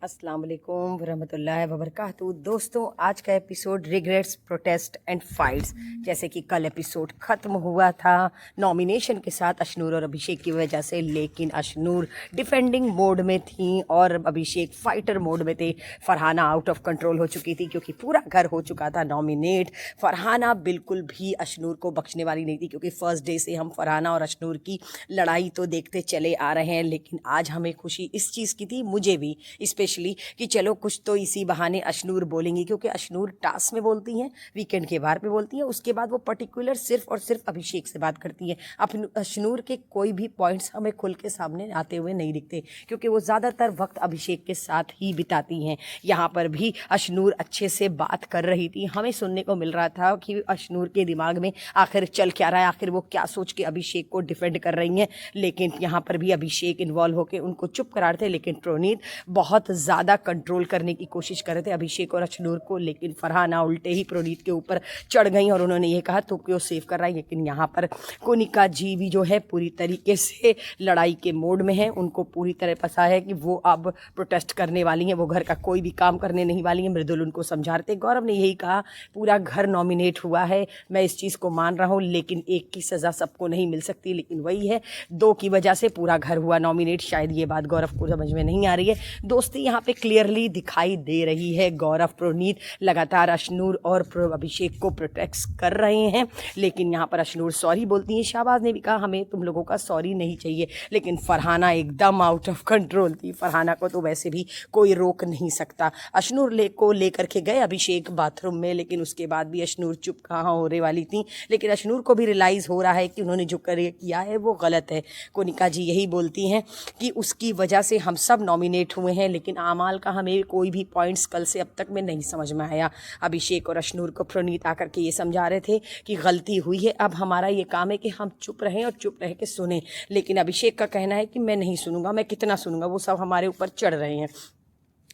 अस्सलाम वालेकुम वरहमतुल्लाहि वबरकातुहू। दोस्तों, आज का episode regrets protest and fights. जैसे कि कल एपिसोड ख़त्म हुआ था नॉमिनेशन के साथ अशनूर और अभिषेक की वजह से, लेकिन अशनूर डिफेंडिंग मोड में थी और अभिषेक फाइटर मोड में थे। फरहाना आउट ऑफ कंट्रोल हो चुकी थी क्योंकि पूरा घर हो चुका था नॉमिनेट। फरहाना बिल्कुल भी अशनूर को बख्शने वाली नहीं थी क्योंकि फर्स्ट डे से हम फरहाना और अशनूर की लड़ाई तो देखते चले आ रहे हैं, लेकिन आज हमें खुशी इस चीज़ की थी, मुझे भी स्पेशली, कि चलो कुछ तो इसी बहाने अशनूर बोलेंगी, क्योंकि अशनूर टास्क में बोलती हैं, वीकेंड के बार पे बोलती हैं, उसके बाद वो पर्टिकुलर सिर्फ और सिर्फ अभिषेक से बात करती हैं। अशनूर के कोई भी पॉइंट्स हमें खुल के सामने आते हुए नहीं दिखते क्योंकि वो ज़्यादातर वक्त अभिषेक के साथ ही बिताती हैं। यहाँ पर भी अशनूर अच्छे से बात कर रही थी, हमें सुनने को मिल रहा था कि अशनूर के दिमाग में आखिर चल क्या रहा है, आखिर वो क्या सोच के अभिषेक को डिफेंड कर रही हैं। लेकिन यहाँ पर भी अभिषेक इन्वॉल्व होकर उनको चुप करा रहे थे, लेकिन प्रोनीत बहुत ज़्यादा कंट्रोल करने की कोशिश कर रहे थे अभिषेक और अशनूर को। लेकिन फरहाना उल्टे ही प्रोनीत के ऊपर चढ़ गई और उन्होंने ये कहा तो क्यों सेव कर रहा है। लेकिन यहाँ पर कोनिका जी भी जो है पूरी तरीके से लड़ाई के मोड में है, उनको पूरी तरह पता है कि वो अब प्रोटेस्ट करने वाली हैं, वो घर का कोई भी काम करने नहीं वाली हैं। मृदुल उनको समझा रहे थे। गौरव ने यही कहा पूरा घर नॉमिनेट हुआ है, मैं इस चीज़ को मान रहा हूँ, लेकिन एक की सज़ा सबको नहीं मिल सकती, लेकिन वही है दो की वजह से पूरा घर हुआ नॉमिनेट। शायद ये बात गौरव को समझ में नहीं आ रही है। दोस्ती यहाँ पे क्लियरली दिखाई दे रही है। गौरव प्रोनीत लगातार अशनूर और अभिषेक को प्रोटेक्ट कर रहे हैं, लेकिन यहाँ पर अशनूर सॉरी बोलती है। शाहबाज ने भी कहा हमें तुम लोगों का सॉरी नहीं चाहिए, लेकिन फरहाना एकदम आउट ऑफ कंट्रोल थी। फरहाना को तो वैसे भी कोई रोक नहीं सकता। अशनूर को लेकर के गए अभिषेक बाथरूम में, लेकिन उसके बाद भी अशनूर चुप कहाँ होने वाली थी। लेकिन अशनूर को भी रियलाइज़ हो रहा है कि उन्होंने जो किया है वो गलत है। कोनिका जी यही बोलती हैं कि उसकी वजह से हम सब नॉमिनेट हुए हैं, लेकिन आमाल का हमें कोई भी पॉइंट्स कल से अब तक में नहीं समझ में आया। अभिषेक और अशनूर को प्रोनीत आकर के ये समझा रहे थे कि गलती हुई है, अब हमारा ये काम है कि हम चुप रहें और चुप रह के सुने। लेकिन अभिषेक का कहना है कि मैं नहीं सुनूंगा, मैं कितना सुनूंगा, वो सब हमारे ऊपर चढ़ रहे हैं।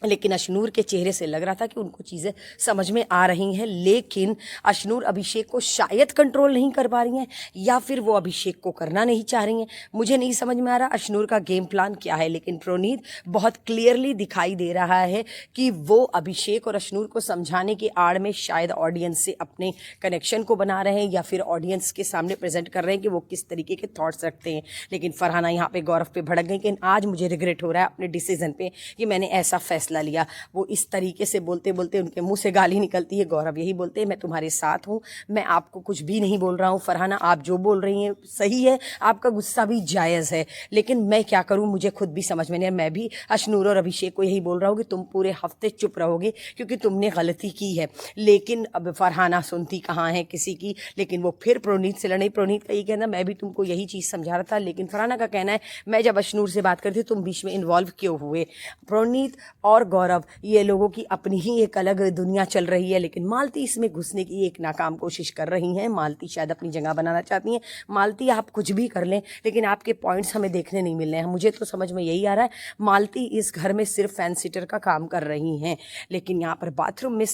लेकिन अशनूर के चेहरे से लग रहा था कि उनको चीज़ें समझ में आ रही हैं, लेकिन अशनूर अभिषेक को शायद कंट्रोल नहीं कर पा रही हैं या फिर वो अभिषेक को करना नहीं चाह रही हैं। मुझे नहीं समझ में आ रहा अशनूर का गेम प्लान क्या है, लेकिन प्रोनीत बहुत क्लियरली दिखाई दे रहा है कि वो अभिषेक और अशनूर को समझाने की आड़ में शायद ऑडियंस से अपने कनेक्शन को बना रहे हैं या फिर ऑडियंस के सामने प्रेजेंट कर रहे हैं कि वो किस तरीके के थॉट्स रखते हैं। लेकिन फरहाना यहाँ पे गौरव पे भड़क गई कि आज मुझे रिग्रेट हो रहा है अपने डिसीजन पे कि मैंने ऐसा फैसला लिया। वो इस तरीके से बोलते बोलते उनके मुंह से गाली निकलती है। गौरव यही बोलते हैं मैं तुम्हारे साथ हूँ, मैं आपको कुछ भी नहीं बोल रहा हूँ। फरहाना आप जो बोल रही हैं सही है, आपका गुस्सा भी जायज़ है, लेकिन मैं क्या करूँ, मुझे खुद भी समझ में नहीं है। मैं भी अशनूर और अभिषेक को यही बोल रहा हूँ कि तुम पूरे हफ्ते चुप रहोगे क्योंकि तुमने गलती की है। लेकिन अब फरहाना सुनती कहाँ है किसी की, लेकिन वो फिर प्रोनीत से लड़ी। प्रोनीत का ये कहना मैं भी तुमको यही चीज़ समझा रहा था, लेकिन फरहाना का कहना है मैं जब अशनूर से बात करती तुम बीच में इन्वॉल्व क्यों हुए। प्रोनीत और गौरव ये लोगों की अपनी ही एक अलग दुनिया चल रही है, लेकिन मालती इसमें घुसने की एक नाकाम कोशिश कर रही हैं। मालती शायद अपनी जगह बनाना चाहती हैं। मालती आप कुछ भी कर लें, लेकिन आपके पॉइंट्स हमें देखने नहीं मिल रहे हैं। मुझे तो समझ में यही आ रहा है मालती इस घर में सिर्फ फैन सिटर का काम कर रही हैं। लेकिन यहाँ पर बाथरूम में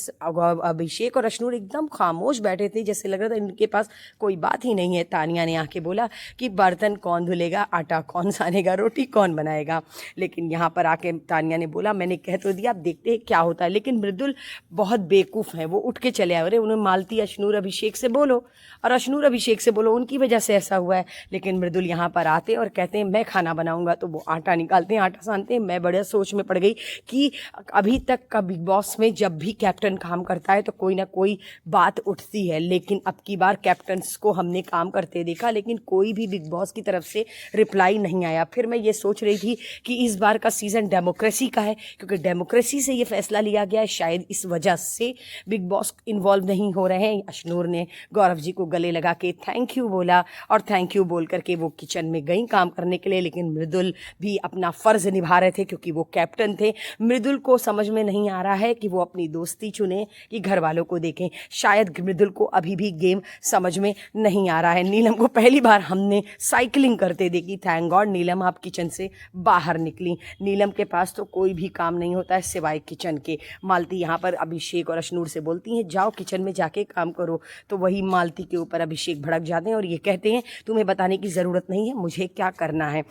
अभिषेक और अशनूर एकदम खामोश बैठे थे, जैसे लग रहा था इनके पास कोई बात ही नहीं है। तानिया ने आके बोला कि बर्तन कौन धुलेगा, आटा कौन सानेगा, रोटी कौन बनाएगा। लेकिन यहाँ पर आके तानिया ने बोला मैंने कह तो दिया, देखते हैं क्या होता है। लेकिन मृदुल बहुत बेवकूफ़ हैं, वो उठ के चले आए। अरे उन्हें मालती अशनूर अभिषेक से बोलो और अशनूर अभिषेक से बोलो, उनकी वजह से ऐसा हुआ है। लेकिन मृदुल यहाँ पर आते और कहते हैं मैं खाना बनाऊंगा, तो वो आटा निकालते हैं, आटा सानते हैं। मैं बड़े सोच में पड़ गई कि अभी तक का बिग बॉस में जब भी कैप्टन काम करता है तो कोई ना कोई बात उठती है, लेकिन अब की बार कैप्टन्स को हमने काम करते देखा, लेकिन कोई भी बिग बॉस की तरफ से रिप्लाई नहीं आया। फिर मैं ये सोच रही थी कि इस बार का सीज़न डेमोक्रेसी का है, क्योंकि डेमोक्रेसी से ये फैसला लिया गया है, शायद इस वजह से बिग बॉस इन्वॉल्व नहीं हो रहे हैं। अशनूर ने गौरव जी को गले लगा के थैंक यू बोला और थैंक यू बोल करके वो किचन में गई काम करने के लिए। लेकिन मृदुल भी अपना फ़र्ज़ निभा रहे थे क्योंकि वो कैप्टन थे। मृदुल को समझ में नहीं आ रहा है कि वो अपनी दोस्ती चुने कि घर वालों को देखें। शायद मृदुल को अभी भी गेम समझ में नहीं आ रहा है। नीलम को पहली बार हमने साइकिलिंग करते देखी। थैंक गॉड नीलम आप किचन से बाहर निकली। नीलम के पास तो कोई भी काम नहीं होता है सिवाय किचन के। मालती यहाँ पर अभिषेक और अशनूर से बोलती हैं जाओ किचन में जाके काम करो, तो वही मालती के ऊपर अभिषेक भड़क जाते हैं और ये कहते हैं तुम्हें बताने की ज़रूरत नहीं है मुझे क्या करना है।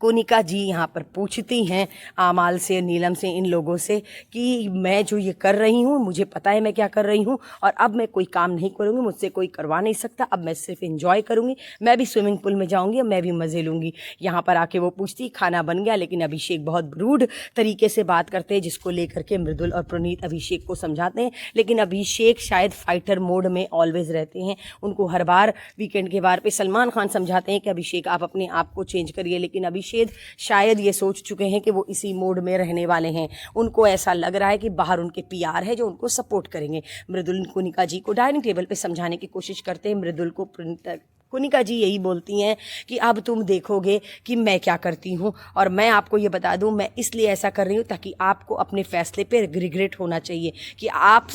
कोनिका जी यहाँ पर पूछती हैं आमाल से, नीलम से, इन लोगों से कि मैं जो ये कर रही हूँ, मुझे पता है मैं क्या कर रही हूँ और अब मैं कोई काम नहीं करूँगी, मुझसे कोई करवा नहीं सकता, अब मैं सिर्फ एंजॉय करूँगी, मैं भी स्विमिंग पूल में जाऊँगी और मैं भी मज़े लूँगी। यहाँ पर आके वो पूछती खाना बन गया, लेकिन अभिषेक बहुत रूड तरीके से बात करते हैं, जिसको लेकर के मृदुल और प्रणीत अभिषेक को समझाते हैं। लेकिन अभिषेक शायद फाइटर मोड में ऑलवेज रहते हैं। उनको हर बार वीकेंड के बार पे सलमान खान समझाते हैं कि अभिषेक आप अपने आप को चेंज करिए, लेकिन अभिषेक शायद ये सोच चुके हैं कि वो इसी मोड में रहने वाले हैं। उनको ऐसा लग रहा है कि बाहर उनके पीआर है जो उनको सपोर्ट करेंगे। मृदुल कोनिका जी को डाइनिंग टेबल पे समझाने की कोशिश करते हैं। मृदुल को कोनिका जी यही बोलती हैं कि अब तुम देखोगे कि मैं क्या करती हूँ, और मैं आपको ये बता दूँ मैं इसलिए ऐसा कर रही हूँ ताकि आपको अपने फैसले पे रिग्रेट होना चाहिए कि आप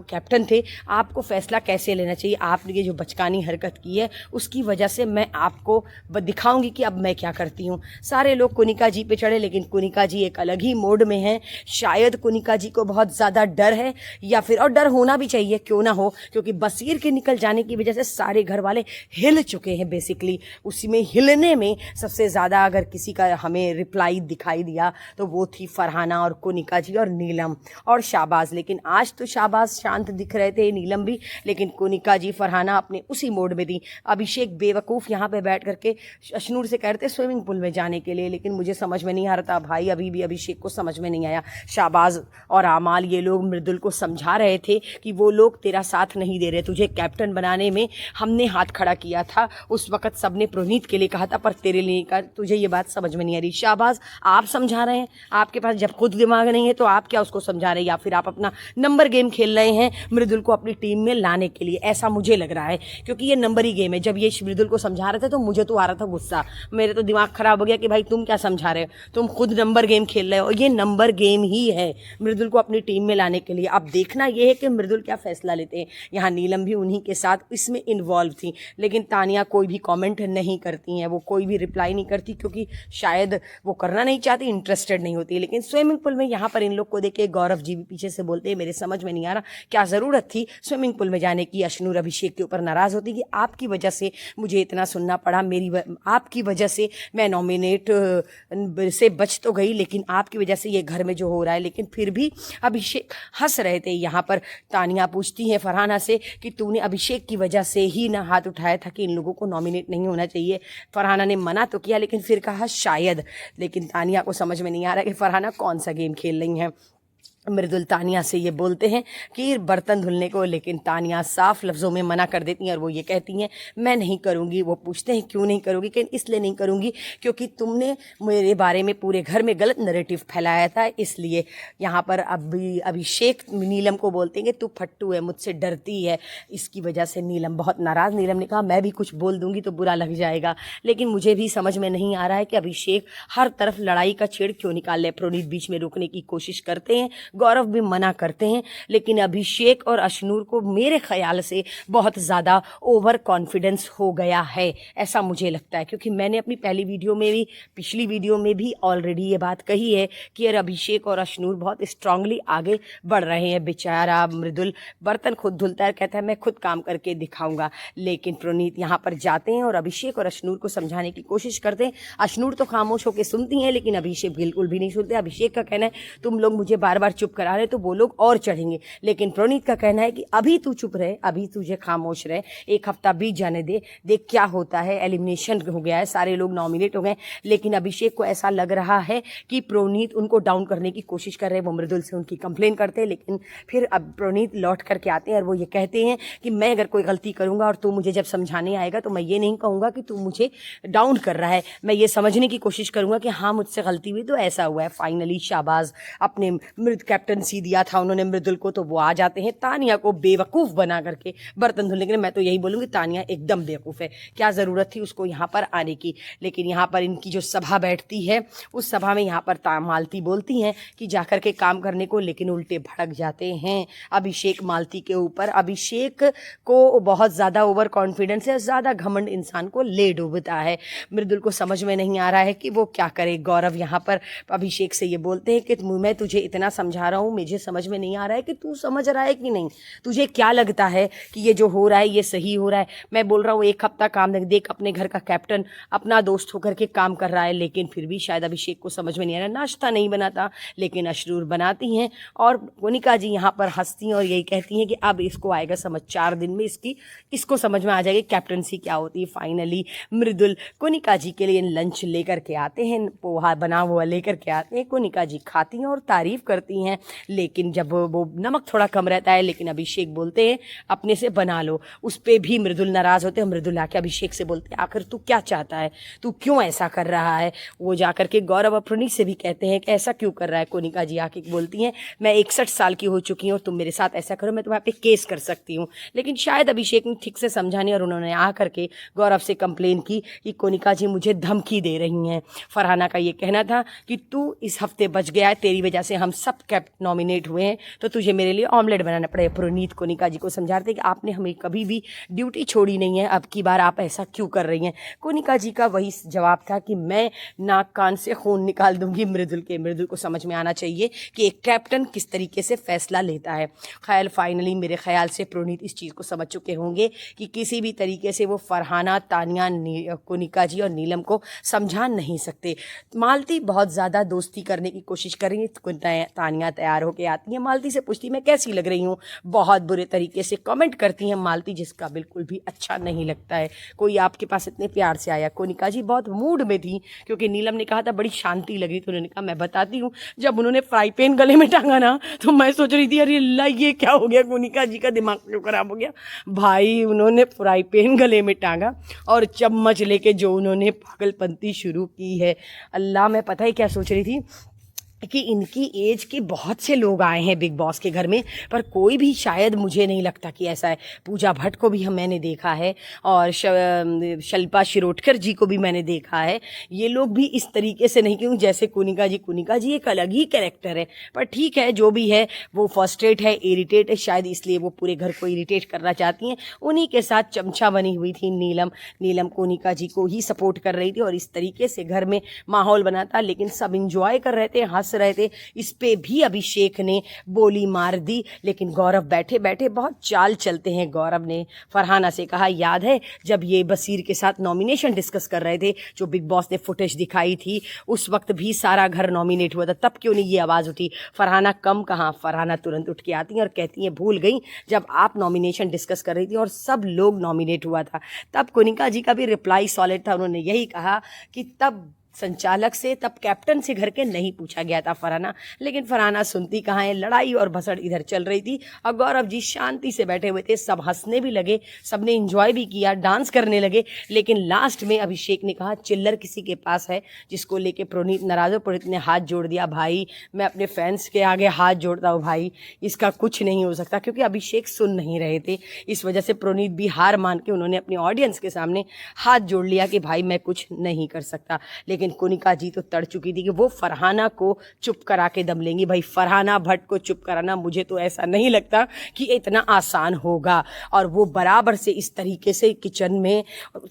कैप्टन थे, आपको फैसला कैसे लेना चाहिए। आपने ये जो बचकानी हरकत की है उसकी वजह से मैं आपको दिखाऊंगी कि अब मैं क्या करती हूँ। सारे लोग कोनिका जी पे चढ़े, लेकिन कोनिका जी एक अलग ही मोड में हैं। शायद कोनिका जी को बहुत ज़्यादा डर है, या फिर, और डर होना भी चाहिए, क्यों ना हो, क्योंकि बसीर के निकल जाने की वजह से सारे घर वाले हिल चुके हैं। बेसिकली उसी में हिलने में सबसे ज़्यादा अगर किसी का हमें रिप्लाई दिखाई दिया तो वो थी फरहाना और कोनिका जी और नीलम और शाहबाज। लेकिन आज तो शाहबाज शांत दिख रहे थे, नीलम भी, लेकिन कोनिका जी, फरहाना अपने उसी मोड में थी। अभिषेक बेवकूफ़ यहाँ पे बैठ करके अशनूर से कहते स्विमिंग पूल में जाने के लिए, लेकिन मुझे समझ में नहीं आ रहा था भाई, अभी भी अभिषेक को समझ में नहीं आया। शाहबाज और आमाल ये लोग मृदुल को समझा रहे थे कि वो लोग तेरा साथ नहीं दे रहे, तुझे कैप्टन बनाने में हमने हाथ खड़ा किया था, उस वक्त सबने प्रणीत के लिए कहा था पर तेरे लिए कहा, तुझे ये बात समझ में नहीं आ रही। शाहबाज आप समझा रहे हैं, आपके पास जब खुद दिमाग नहीं है तो आप क्या उसको समझा रहे हैं, या फिर आप अपना नंबर गेम खेल रहे हैं मृदुल को अपनी टीम में लाने के लिए, ऐसा मुझे लग रहा है, क्योंकि ये नंबर ही गेम है। जब ये मृदुल को समझा रहे थे तो मुझे तो आ रहा था गुस्सा, मेरे तो दिमाग खराब हो गया कि भाई तुम क्या समझा रहे हो, तुम खुद नंबर गेम खेल रहे हो, ये नंबर गेम ही है मृदुल को अपनी टीम में लाने के लिए। अब देखना ये है कि मृदुल क्या फैसला लेते हैं। यहाँ नीलम भी उन्हीं के साथ इसमें इन्वॉल्व थी, लेकिन तानिया कोई भी कमेंट नहीं करती हैं, वो कोई भी रिप्लाई नहीं करती, क्योंकि शायद वो करना नहीं चाहती, इंटरेस्टेड नहीं होती। लेकिन स्विमिंग पूल में यहाँ पर इन लोग को देख के गौरव जी भी पीछे से बोलते हैं मेरे समझ में नहीं आ रहा क्या ज़रूरत थी स्विमिंग पूल में जाने की। अशनूर अभिषेक के ऊपर नाराज़ होती कि आपकी वजह से मुझे इतना सुनना पड़ा, आपकी वजह से मैं नॉमिनेट से बच तो गई, लेकिन आपकी वजह से ये घर में जो हो रहा है। लेकिन फिर भी अभिषेक हंस रहे थे। यहाँ पर तानिया पूछती है फरहाना से कि तूने अभिषेक की वजह से ही ना हाथ उठाया था कि इन लोगों को नॉमिनेट नहीं होना चाहिए। फरहाना ने मना तो किया, लेकिन फिर कहा शायद, लेकिन तानिया को समझ में नहीं आ रहा कि फरहाना कौन सा गेम खेल रही हैं। मृदुल तानिया से ये बोलते हैं कि बर्तन धुलने को, लेकिन तानिया साफ लफ्ज़ों में मना कर देती हैं और वो ये कहती हैं मैं नहीं करूँगी। वो पूछते हैं क्यों नहीं करूँगी, कि इसलिए नहीं करूँगी क्योंकि तुमने मेरे बारे में पूरे घर में गलत नैरेटिव फैलाया था, इसलिए। यहाँ पर अभिषेक नीलम को बोलते हैं कि तू फट्टू है, मुझसे डरती है, इसकी वजह से नीलम बहुत नाराज़। नीलम ने कहा मैं भी कुछ बोल दूँगी तो बुरा लग जाएगा, लेकिन मुझे भी समझ में नहीं आ रहा है कि अभिषेक हर तरफ लड़ाई का छेड़ क्यों निकाल रहे। प्रणीत बीच में रोकने की कोशिश करते हैं, गौरव भी मना करते हैं, लेकिन अभिषेक और अशनूर को मेरे ख्याल से बहुत ज़्यादा ओवर कॉन्फिडेंस हो गया है, ऐसा मुझे लगता है। क्योंकि मैंने अपनी पहली वीडियो में भी, पिछली वीडियो में भी ऑलरेडी ये बात कही है कि यार अभिषेक और अशनूर बहुत स्ट्रांगली आगे बढ़ रहे हैं। बेचारा मृदुल बर्तन खुद धुलता है, कहता है मैं खुद काम करके दिखाऊंगा, लेकिन प्रणीत यहाँ पर जाते हैं और अभिषेक और अशनूर को समझाने की कोशिश करते हैं। अशनूर तो खामोश होकर सुनती हैं, लेकिन अभिषेक बिल्कुल भी नहीं सुनते। अभिषेक का कहना है तुम लोग मुझे बार बार चुप करा रहे तो वो लोग और चढ़ेंगे, लेकिन प्रणीत का कहना है कि अभी तू चुप रहे, अभी तुझे खामोश रहे, एक हफ्ता बीत जाने दे, देख क्या होता है। एलिमिनेशन हो गया है, सारे लोग नॉमिनेट हो गए, लेकिन अभिषेक को ऐसा लग रहा है कि प्रणीत उनको डाउन करने की कोशिश कर रहे हैं। वो मृदुल से उनकी कंप्लेन करते हैं, लेकिन फिर अब प्रणीत लौट करके आते हैं और वो ये कहते हैं कि मैं अगर कोई गलती करूंगा और तू मुझे जब समझाने आएगा तो मैं ये नहीं कहूँगा कि तू मुझे डाउन कर रहा है, मैं ये समझने की कोशिश करूंगा कि हाँ मुझसे गलती हुई तो ऐसा हुआ है। फाइनली शाहबाज अपने कैप्टनसी दिया था उन्होंने मृदुल को, तो वो आ जाते हैं तानिया को बेवकूफ़ बना करके बर्तन धुलने के लिए। मैं तो यही बोलूँगी तानिया एकदम बेवकूफ़ है, क्या ज़रूरत थी उसको यहाँ पर आने की। लेकिन यहाँ पर इनकी जो सभा बैठती है उस सभा में यहाँ पर मालती बोलती हैं कि जाकर के काम करने को, लेकिन उल्टे भड़क जाते हैं अभिषेक मालती के ऊपर। अभिषेक को बहुत ज़्यादा ओवर कॉन्फिडेंस है, ज़्यादा घमंड इंसान को ले डूबता है। मृदुल को समझ में नहीं आ रहा है कि वो क्या करे। गौरव यहाँ पर अभिषेक से ये बोलते हैं कि मैं तुझे इतना समझा समझा रहा हूँ, मुझे समझ में नहीं आ रहा है कि तू समझ रहा है कि नहीं, तुझे क्या लगता है कि ये जो हो रहा है ये सही हो रहा है। मैं बोल रहा हूँ एक हफ्ता काम देख, अपने घर का कैप्टन अपना दोस्त होकर के काम कर रहा है, लेकिन फिर भी शायद अभिषेक को समझ में नहीं आ रहा। नाश्ता नहीं बनाता लेकिन अशरूर बनाती हैं, और कोनिका जी यहाँ पर हंसती हैं और यही कहती हैं कि अब इसको आएगा समझ, 4 दिन में इसको समझ में आ जाएगी कैप्टनसी क्या होती है। फाइनली मृदुल कोनिका जी के लिए लंच लेकर के आते हैं, पोहा बना हुआ लेकर के आते हैं। कोनिका जी खाती हैं और तारीफ करती हैं, लेकिन जब वो नमक थोड़ा कम रहता है, लेकिन अभिषेक बोलते हैं अपने से बना लो, उस पर भी मृदुल नाराज होते हैं। मृदुल आके अभिषेक से बोलते हैं आखिर तू क्या चाहता है, तू क्यों ऐसा कर रहा है। वो जाकर के गौरव और प्रणीत से भी कहते हैं कि ऐसा क्यों कर रहा है। कोनिका जी आके बोलती हैं मैं 61 साल की हो चुकी हूँ, तुम मेरे साथ ऐसा करो मैं तुम्हारे पे केस कर सकती हूँ। लेकिन शायद अभिषेक ने ठीक से समझा नहीं और उन्होंने आकर के गौरव से कंप्लेन की कि कोनिका जी मुझे धमकी दे रही हैं। फरहाना का ये कहना था कि तू इस हफ्ते बच गया है, तेरी वजह से हम सब कैप नॉमिनेट हुए हैं, तो तुझे मेरे लिए ऑमलेट बनाना पड़ेगा। प्रणीत कोनिका जी को समझाते कि आपने हमें कभी भी ड्यूटी छोड़ी नहीं है, अब की बार आप ऐसा क्यों कर रही हैं। कोनिका जी का वही जवाब था कि मैं नाक कान से खून निकाल दूंगी मृदुल के। मृदुल को समझ में आना चाहिए कि एक कैप्टन किस तरीके से फैसला लेता है। खैर फाइनली मेरे ख्याल से प्रणीत इस चीज़ को समझ चुके होंगे कि किसी भी तरीके से वो फरहाना, तानिया, कोनिका जी और नीलम को समझा नहीं सकते। मालती बहुत ज़्यादा दोस्ती करने की कोशिश कर रही है। तानिया तैयार होकर आती है, मालती से पूछती मैं कैसी लग रही हूँ, बहुत बुरे तरीके से कमेंट करती हैं मालती, जिसका बिल्कुल भी अच्छा नहीं लगता है कोई आपके पास इतने प्यार से आया। कोनिका जी बहुत मूड में थी क्योंकि नीलम ने कहा था बड़ी शांति लगी, तो उन्होंने कहा मैं बताती हूँ। जब उन्होंने फ्राई पैन गले में टांगा ना, तो मैं सोच रही थी अरे अल्लाह ये क्या हो गया, कोनिका जी का दिमाग क्यों खराब हो गया। भाई उन्होंने फ्राई पैन गले में टांगा और चम्मच लेके जो उन्होंने पागलपंती शुरू की है। अल्लाह, मैं पता है क्या सोच रही थी कि इनकी एज के बहुत से लोग आए हैं बिग बॉस के घर में, पर कोई भी शायद मुझे नहीं लगता कि ऐसा है। पूजा भट्ट को भी मैंने देखा है और शिल्पा शिरोडकर जी को भी मैंने देखा है। ये लोग भी इस तरीके से नहीं, क्यों जैसे कोनिका जी एक अलग ही कैरेक्टर है। पर ठीक है जो भी है, वो फर्स्ट्रेट है, इरिटेट है, शायद इसलिए वो पूरे घर को इरिटेट करना चाहती हैं। उन्हीं के साथ चमचा बनी हुई थी नीलम कोनिका जी को ही सपोर्ट कर रही थी और इस तरीके से घर में माहौल बना था, लेकिन सब इंजॉय कर रहे थे, हंस रहे थे। इस पे भी अभिषेक ने बोली मार दी, लेकिन गौरव बैठे बैठे बहुत चाल चलते हैं। गौरव ने फरहाना से कहा याद है जब ये बसीर के साथ नॉमिनेशन डिस्कस कर रहे थे, जो बिग बॉस ने फुटेज दिखाई थी, उस वक्त भी सारा घर नॉमिनेट हुआ था, तब क्यों नहीं ये आवाज़ उठी। फरहाना कम कहाँ, फरहाना तुरंत उठ के आती हैं और कहती हैं भूल गई जब आप नॉमिनेशन डिस्कस कर रही थी और सब लोग नॉमिनेट हुआ था। तब कोनिका जी का भी रिप्लाई सॉलिड था, उन्होंने यही कहा कि तब संचालक से, तब कैप्टन से घर के नहीं पूछा गया था फरहाना। लेकिन फरहाना सुनती कहाँ है, लड़ाई और भसड़ इधर चल रही थी और गौरव जी शांति से बैठे हुए थे। सब हंसने भी लगे, सबने एंजॉय भी किया, डांस करने लगे। लेकिन लास्ट में अभिषेक ने कहा चिल्लर किसी के पास है, जिसको लेके प्रणीत नाराज हो। प्रणीत ने हाथ जोड़ दिया, भाई मैं अपने फैंस के आगे हाथ जोड़ता हूँ भाई, इसका कुछ नहीं हो सकता, क्योंकि अभिषेक सुन नहीं रहे थे। इस वजह से प्रणीत भी हार मान के उन्होंने अपनी ऑडियंस के सामने हाथ जोड़ लिया कि भाई मैं कुछ नहीं कर सकता। लेकिन कोनिका जी तो तड़ चुकी थी कि वो फरहाना को चुप करा के दम लेंगी। भाई फरहाना भट्ट को चुप कराना मुझे तो ऐसा नहीं लगता कि इतना आसान होगा। और वो बराबर से इस तरीके से किचन में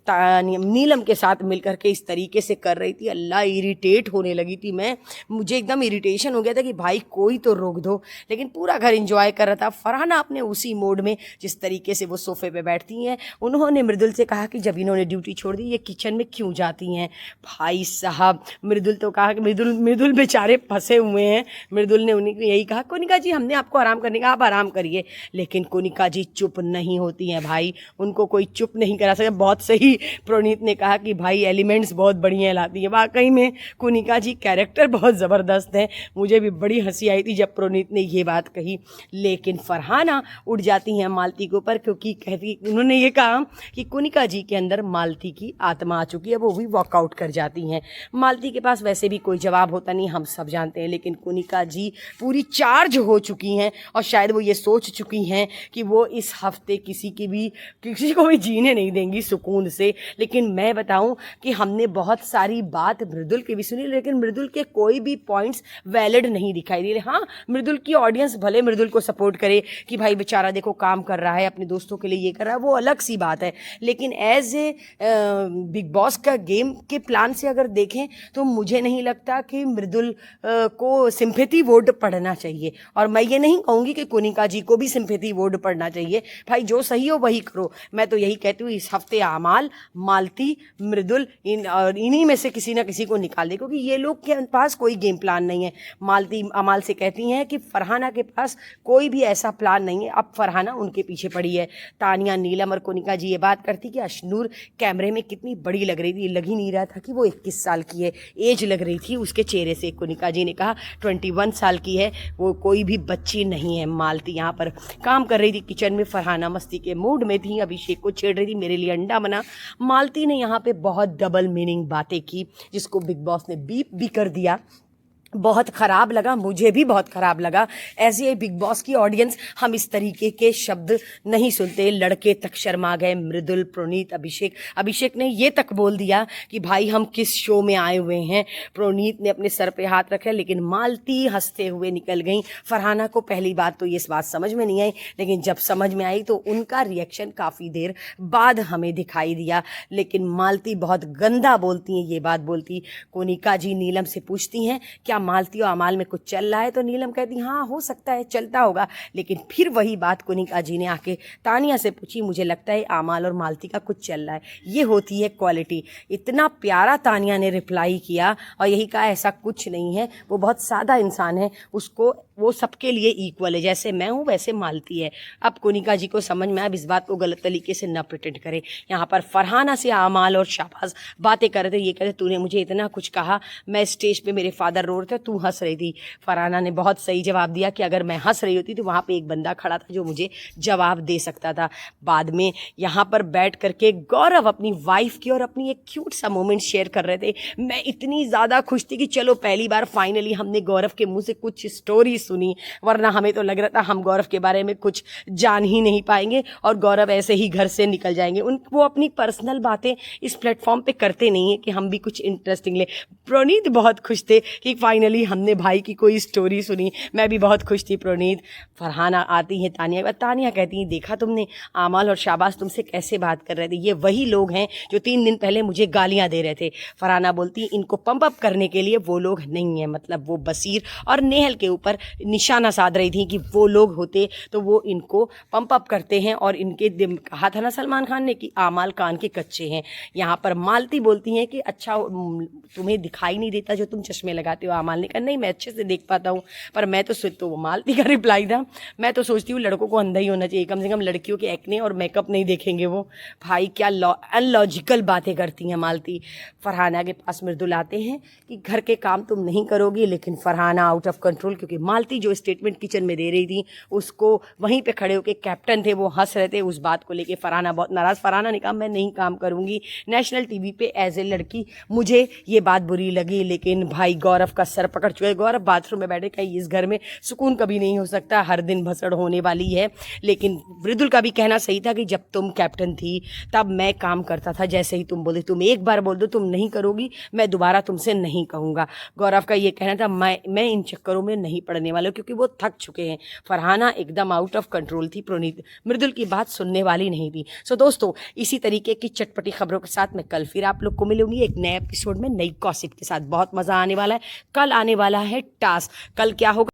नीलम के साथ मिलकर के इस तरीके से कर रही थी। अल्लाह, इरिटेट होने लगी थी मैं, मुझे एकदम इरिटेशन हो गया था कि भाई कोई तो रोक दो। लेकिन पूरा घर इंजॉय कर रहा था। फरहाना अपने उसी मोड में, जिस तरीके से वो सोफे पे बैठती हैं। उन्होंने मृदुल से कहा कि जब इन्होंने ड्यूटी छोड़ दी ये किचन में क्यों जाती हैं। भाई साहब, मृदुल तो कहा कि मृदुल बेचारे फंसे हुए हैं। मृदुल ने उन्हीं को यही कहा कोनिका जी हमने आपको आराम करने का, आप आराम करिए। लेकिन कोनिका जी चुप नहीं होती हैं भाई, उनको कोई चुप नहीं करा सकता। बहुत सही प्रणीत ने कहा कि भाई एलिमेंट्स बहुत बढ़िया लाती है। वाकई में कोनिका जी कैरेक्टर बहुत ज़बरदस्त है। मुझे भी बड़ी हंसी आई थी जब प्रणीत ने ये बात कही। लेकिन फरहाना उठ जाती हैं मालती के ऊपर, क्योंकि कहती, उन्होंने ये कहा कि कोनिका जी के अंदर मालती की आत्मा आ चुकी है, वो भी वॉकआउट कर जाती हैं। मालती के पास वैसे भी कोई जवाब होता नहीं, हम सब जानते हैं। लेकिन कोनिका जी पूरी चार्ज हो चुकी हैं और शायद वो ये सोच चुकी हैं कि वो इस हफ्ते किसी को भी जीने नहीं देंगी सुकून से। लेकिन मैं बताऊं कि हमने बहुत सारी बात मृदुल की भी सुनी, लेकिन मृदुल के कोई भी पॉइंट्स वैलिड नहीं दिखाई दे रहे। हाँ, मृदुल की ऑडियंस भले मृदुल को सपोर्ट करे कि भाई बेचारा देखो काम कर रहा है, अपने दोस्तों के लिए ये कर रहा है, वो अलग सी बात है। लेकिन एज ए बिग बॉस का गेम के प्लान से अगर देखें तो मुझे नहीं लगता कि मृदुल को सिंपैथी वोट पढ़ना चाहिए, और मैं ये नहीं कहूँगी कि कोनिका जी को भी सिंपैथी वोट पढ़ना चाहिए। भाई जो सही हो वही करो। मैं तो यही कहती हूँ इस हफ्ते आमाल, मालती, मृदुल और इन्हीं में से किसी ना किसी को निकाल दे, क्योंकि ये लोग के पास कोई गेम प्लान नहीं है। मालती अमाल से कहती हैं कि फरहाना के पास कोई भी ऐसा प्लान नहीं है, अब फरहाना उनके पीछे पड़ी है। तानिया, नीलम और कोनिका जी ये बात करती कि अशनूर कैमरे में कितनी बड़ी लग रही थी, लग ही नहीं रहा था कि वो 21 साल की है, एज लग रही थी उसके चेहरे से। कोनिका जी ने कहा 21 साल की है, वो कोई भी बच्ची नहीं है। मालती यहाँ पर काम कर रही थी किचन में, फरहाना मस्ती के मूड में थी, अभिषेक को छेड़ रही थी, मेरे लिए अंडा बना। मालती ने यहाँ पे बहुत डबल मीनिंग बातें की, जिसको बिग बॉस ने बीप भी कर दिया। बहुत ख़राब लगा, मुझे भी बहुत ख़राब लगा। ऐसे बिग बॉस की ऑडियंस हम इस तरीके के शब्द नहीं सुनते। लड़के तक शर्मा गए, मृदुल, प्रोनीत, अभिषेक ने ये तक बोल दिया कि भाई हम किस शो में आए हुए हैं। प्रोनीत ने अपने सर पे हाथ रखा, लेकिन मालती हंसते हुए निकल गई। फरहाना को पहली बात तो ये बात समझ में नहीं आई, लेकिन जब समझ में आई तो उनका रिएक्शन काफ़ी देर बाद हमें दिखाई दिया। लेकिन मालती बहुत गंदा बोलती हैं, ये बात बोलती। कोनिका जी नीलम से पूछती हैं क्या मालती और अमाल में कुछ चल रहा है, तो नीलम कहती हाँ हो सकता है चलता होगा। लेकिन फिर वही बात कोनिका जी ने आके तानिया से पूछी, मुझे लगता है अमाल और मालती का कुछ चल रहा है। ये होती है क्वालिटी। इतना प्यारा तानिया ने रिप्लाई किया और यही कहा ऐसा कुछ नहीं है, वो बहुत सादा इंसान है, उसको वो सबके लिए इक्वल है, जैसे मैं हूँ वैसे मालती है। अब कोनिका जी को समझ में आया, अब इस बात को गलत तरीके से न प्रिटेंड करे। यहाँ पर फरहाना से अमाल और शाबाज बातें कर रहे थे, ये कहते तूने मुझे इतना कुछ कहा, मैं स्टेज पे मेरे फादर रो रहे थे, तू हंस रही थी। फरहाना ने बहुत सही जवाब दिया कि अगर मैं हंस रही होती तो वहाँ पे एक बंदा खड़ा था जो मुझे जवाब दे सकता था। बाद में यहाँ पर बैठ करके गौरव अपनी वाइफ की और अपनी एक क्यूट सा मोमेंट शेयर कर रहे थे। मैं इतनी ज़्यादा खुश थी कि चलो पहली बार फाइनली हमने गौरव के मुंह से कुछ स्टोरी सुनी, वरना हमें तो लग रहा था हम गौरव के बारे में कुछ जान ही नहीं पाएंगे और गौरव ऐसे ही घर से निकल जाएंगे। वो अपनी पर्सनल बातें इस प्लेटफॉर्म पे करते नहीं है कि हम भी कुछ इंटरेस्टिंग ले। प्रोनीत बहुत खुश थे कि फाइनली हमने भाई की कोई स्टोरी सुनी, मैं भी बहुत खुश थी। प्रोनीत, फरहाना आती है तानिया कहती है देखा तुमने आमाल और शाबाश तुमसे कैसे बात कर रहे थे, ये वही लोग हैं जो 3 दिन पहले मुझे गालियां दे रहे थे। फरहाना बोलती इनको पंप अप करने के लिए वो लोग नहीं है, मतलब वो बसीर और नेहल के ऊपर निशाना साध रही थी कि वो लोग होते तो वो इनको पंप अप करते हैं, और इनके कहा था ना सलमान खान ने कि आमाल कान के कच्चे हैं। यहाँ पर मालती बोलती हैं कि अच्छा तुम्हें दिखाई नहीं देता जो तुम चश्मे लगाते हो। आमाल ने कहा नहीं मैं अच्छे से देख पाता हूँ, पर मैं तो वो मालती का रिप्लाई था, मैं तो सोचती हूँ लड़कों को अंधा ही होना चाहिए, कम से कम लड़कियों के एक्ने और मेकअप नहीं देखेंगे वो। भाई क्या अनलॉजिकल बातें करती हैं मालती। फरहाना के पास मृदुल आते हैं कि घर के काम तुम नहीं करोगी, लेकिन फरहाना आउट ऑफ कंट्रोल, क्योंकि मालती जो स्टेटमेंट किचन में दे रही थी उसको वहीं पे खड़े होकर कैप्टन थे वो हंस रहे थे, उस बात को लेके फरहाना बहुत नाराज़। फरहाना ने कहा मैं नहीं काम करूँगी नेशनल टीवी पे एज ए लड़की, मुझे ये बात बुरी लगी। लेकिन भाई गौरव का सर पकड़ चुके, गौरव बाथरूम में बैठे कहीं इस घर में सुकून कभी नहीं हो सकता, हर दिन भसड़ होने वाली है। लेकिन मृदुल का भी कहना सही था कि जब तुम कैप्टन थी तब मैं काम करता था जैसे ही तुम बोले, तुम एक बार बोल दो तुम नहीं करोगी, मैं दोबारा तुमसे नहीं कहूँगा। गौरव का ये कहना था मैं इन चक्करों में नहीं पड़ने वाला, क्योंकि वो थक चुके हैं। फरहाना एकदम आउट ऑफ कंट्रोल थी, प्रोनीत मृदुल की बात सुनने वाली नहीं थी। सो दोस्तों इसी तरीके की चटपटी खबरों के साथ मैं कल फिर आप लोग को मिलूंगी एक नए एपिसोड में नई गॉसिप के साथ। बहुत मज़ा आने वाला है। कल आने वाला है टास्क, कल क्या होगा